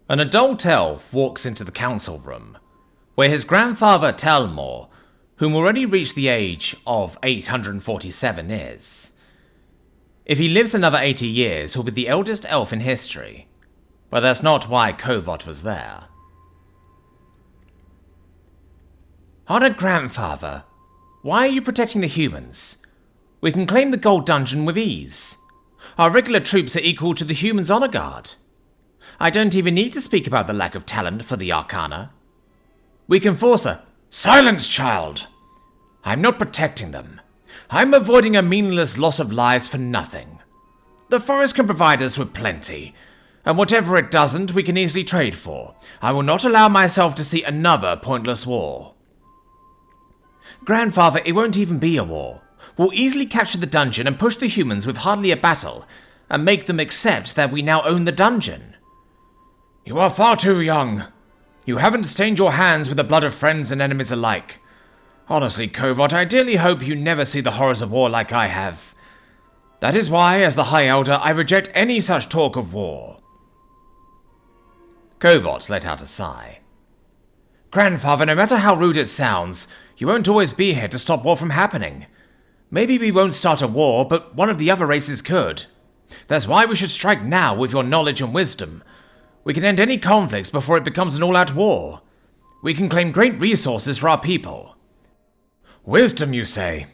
An adult elf walks into the council room, where his grandfather Telmor, whom already reached the age of 847, is. If he lives another 80 years, he'll be the eldest elf in history, but that's not why Kovot was there. Honored grandfather, why are you protecting the humans? We can claim the gold dungeon with ease. Our regular troops are equal to the humans' honor guard. I don't even need to speak about the lack of talent for the Arcana. We can force a— Silence, child! I'm not protecting them. I'm avoiding a meaningless loss of lives for nothing. The forest can provide us with plenty, and whatever it doesn't, we can easily trade for. I will not allow myself to see another pointless war. Grandfather, it won't even be a war. We'll easily capture the dungeon and push the humans with hardly a battle, and make them accept that we now own the dungeon. You are far too young. You haven't stained your hands with the blood of friends and enemies alike. Honestly, Kovot, I dearly hope you never see the horrors of war like I have. That is why, as the High Elder, I reject any such talk of war. Kovot let out a sigh. Grandfather, no matter how rude it sounds, you won't always be here to stop war from happening. Maybe we won't start a war, but one of the other races could. That's why we should strike now with your knowledge and wisdom. We can end any conflicts before it becomes an all-out war. We can claim great resources for our people. Wisdom, you say?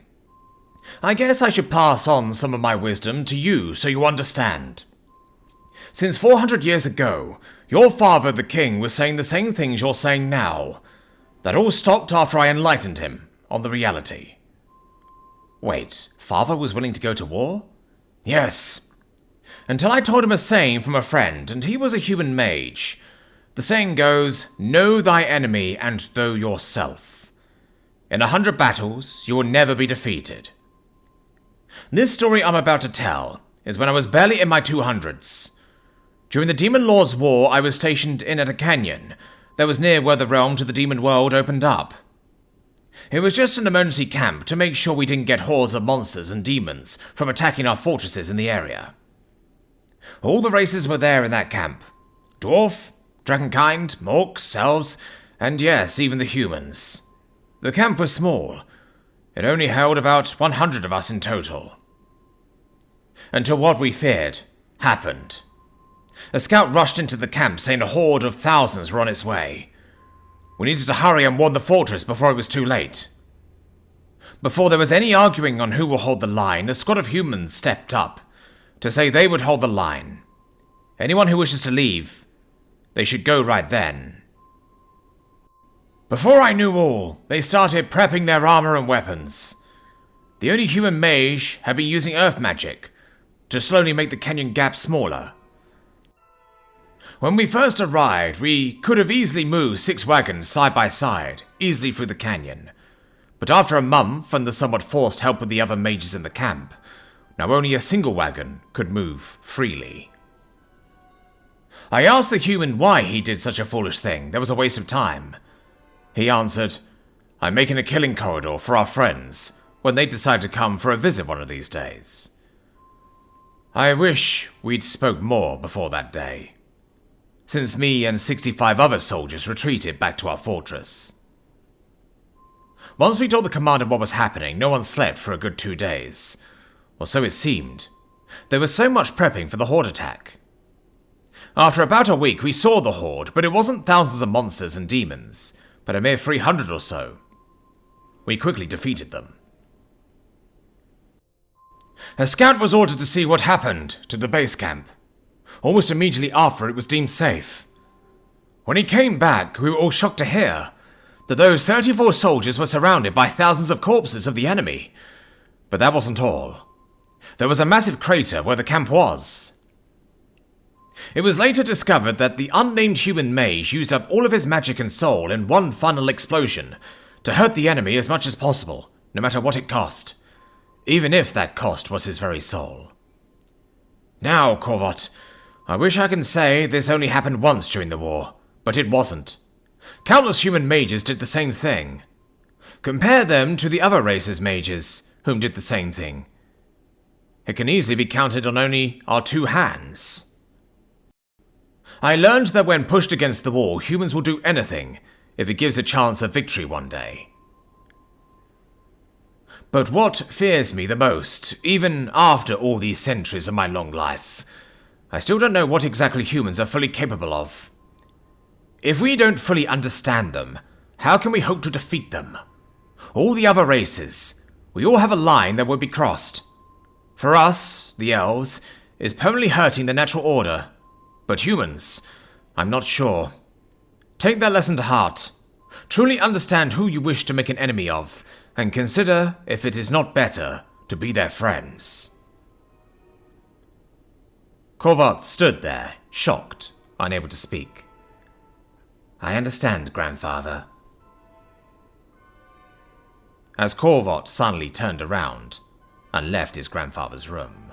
I guess I should pass on some of my wisdom to you so you understand. Since 400 years ago, your father, the king, was saying the same things you're saying now. That all stopped after I enlightened him on the reality. Wait, father was willing to go to war? Yes. Until I told him a saying from a friend, and he was a human mage. The saying goes, know thy enemy and thou yourself. In 100 battles, you will never be defeated. This story I'm about to tell is when I was barely in my 200s. During the Demon Lord's War, I was stationed in a canyon that was near where the realm to the demon world opened up. It was just an emergency camp to make sure we didn't get hordes of monsters and demons from attacking our fortresses in the area. All the races were there in that camp. Dwarf, dragonkind, orcs, elves, and yes, even the humans. The camp was small. It only held about 100 of us in total. Until what we feared happened. A scout rushed into the camp saying a horde of thousands were on its way. We needed to hurry and warn the fortress before it was too late. Before there was any arguing on who will hold the line, a squad of humans stepped up to say they would hold the line. Anyone who wishes to leave, they should go right then. Before I knew all, they started prepping their armor and weapons. The only human mage had been using earth magic to slowly make the canyon gap smaller. When we first arrived, we could have easily moved 6 wagons side by side, easily through the canyon. But after a month and the somewhat forced help of the other mages in the camp, now only a single wagon could move freely. I asked the human why he did such a foolish thing that was a waste of time. He answered, I'm making a killing corridor for our friends when they decide to come for a visit one of these days. I wish we'd spoke more before that day, since me and 65 other soldiers retreated back to our fortress. Once we told the commander what was happening, no one slept for a good 2 days. Or so it seemed. There was so much prepping for the horde attack. After about a week, we saw the horde, but it wasn't thousands of monsters and demons, but a mere 300 or so. We quickly defeated them. A scout was ordered to see what happened to the base camp. Almost immediately after it was deemed safe. When he came back, we were all shocked to hear that those 34 soldiers were surrounded by thousands of corpses of the enemy. But that wasn't all. There was a massive crater where the camp was. It was later discovered that the unnamed human mage used up all of his magic and soul in one final explosion to hurt the enemy as much as possible, no matter what it cost, even if that cost was his very soul. Now, Kovot, I wish I can say this only happened once during the war, but it wasn't. Countless human mages did the same thing. Compare them to the other races' mages, whom did the same thing. It can easily be counted on only our 2 hands. I learned that when pushed against the wall, humans will do anything if it gives a chance of victory one day. But what fears me the most, even after all these centuries of my long life, I still don't know what exactly humans are fully capable of. If we don't fully understand them, how can we hope to defeat them? All the other races, we all have a line that will be crossed. For us, the elves, is permanently hurting the natural order. But humans, I'm not sure. Take that lesson to heart. Truly understand who you wish to make an enemy of, and consider if it is not better to be their friends. Korvat stood there, shocked, unable to speak. I understand, grandfather. As Korvat suddenly turned around and left his grandfather's room.